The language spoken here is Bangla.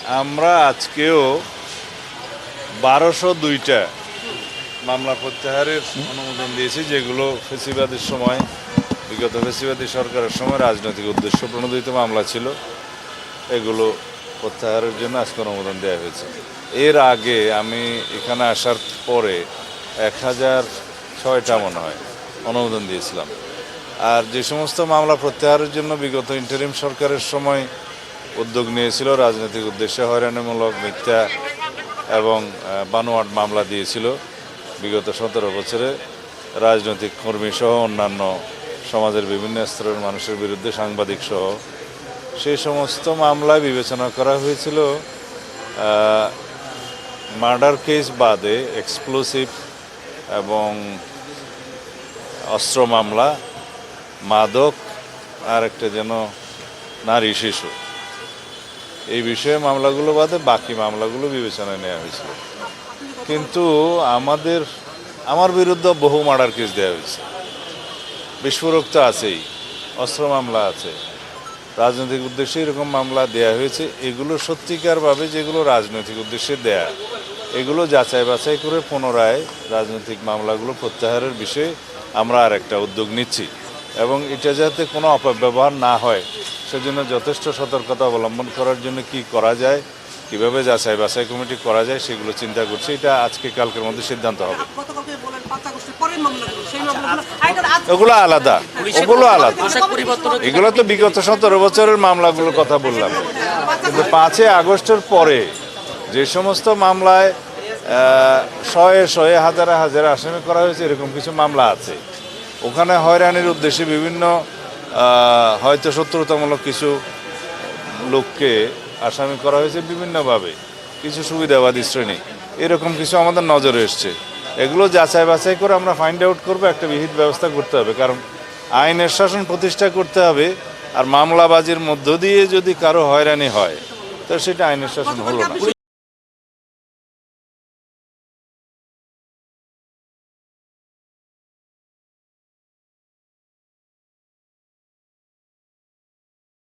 আমরা আজকেও 1202টা মামলা প্রত্যাহারের অনুমোদন দিয়েছি, যেগুলো ফেসিবাদের সময়, বিগত ফেসিবাদী সরকারের সময় রাজনৈতিক উদ্দেশ্য প্রণোদিত মামলা ছিল। এগুলো প্রত্যাহারের জন্য আজকে অনুমোদন দেওয়া হয়েছে। এর আগে আমি এখানে আসার পরে 1006টা মনে হয় অনুমোদন দিয়েছিলাম। আর যে সমস্ত মামলা প্রত্যাহারের জন্য বিগত ইন্টারিম সরকারের সময় উদ্যোগ নিয়েছিল, রাজনৈতিক উদ্দেশ্যে হয়রানিমূলক, মিথ্যা এবং বানোয়াট মামলা দিয়েছিল বিগত 17 বছরে রাজনৈতিক কর্মী সহ অন্যান্য সমাজের বিভিন্ন স্তরের মানুষের বিরুদ্ধে, সাংবাদিক সহ, সেই সমস্ত মামলায় বিবেচনা করা হয়েছিল মার্ডার কেস বাদে এক্সপ্লোসিভ এবং অস্ত্র মামলা, মাদক, আর একটা যেন নারী শিশু, এই বিষয়ে মামলাগুলো বাদে বাকি মামলাগুলো বিবেচনায় নেওয়া হয়েছিল। কিন্তু আমার বিরুদ্ধে বহু মার্ডার কেস দেওয়া হয়েছে, বিস্ফোরক তো আছেই, অস্ত্র মামলা আছে, রাজনৈতিক উদ্দেশ্যে এরকম মামলা দেয়া হয়েছে। এগুলো সত্যিকারভাবে যেগুলো রাজনৈতিক উদ্দেশ্যে দেয়া, এগুলো যাচাই বাছাই করে পুনরায় রাজনৈতিক মামলাগুলো প্রত্যাহারের বিষয়ে আমরা আর একটা উদ্যোগ নিচ্ছি, এবং এটা যাতে কোনো অপব্যবহার না হয় সেজন্য যথেষ্ট সতর্কতা অবলম্বন করার জন্য কি করা যায়, কিভাবে যাচাই বাছাই কমিটি করা যায়, সেগুলো চিন্তা করছি। এটা আজকে কালকের মধ্যে সিদ্ধান্ত হবে। ওগুলো আলাদা, এগুলো তো বিগত 17 বছরের মামলাগুলোর কথা বললাম। কিন্তু 5 আগস্টের পরে যে সমস্ত মামলায় শয়ে হাজারে হাজারে আসামি করা হয়েছে, এরকম কিছু মামলা আছে। ওখানে হয়রানির উদ্দেশ্যে বিভিন্ন হয়তো শত্রুতামূলক কিছু লোককে আসামি করা হয়েছে বিভিন্নভাবে, কিছু সুবিধাবাদী শ্রেণী, এরকম কিছু আমাদের নজরে এসছে। এগুলো যাচাই বাছাই করে আমরা ফাইন্ড আউট করবো, একটা বিহিত ব্যবস্থা করতে হবে। কারণ আইনের শাসন প্রতিষ্ঠা করতে হবে, আর মামলাবাজির মধ্য দিয়ে যদি কারো হয়রানি হয় তো সেটা আইনের শাসন হলো না।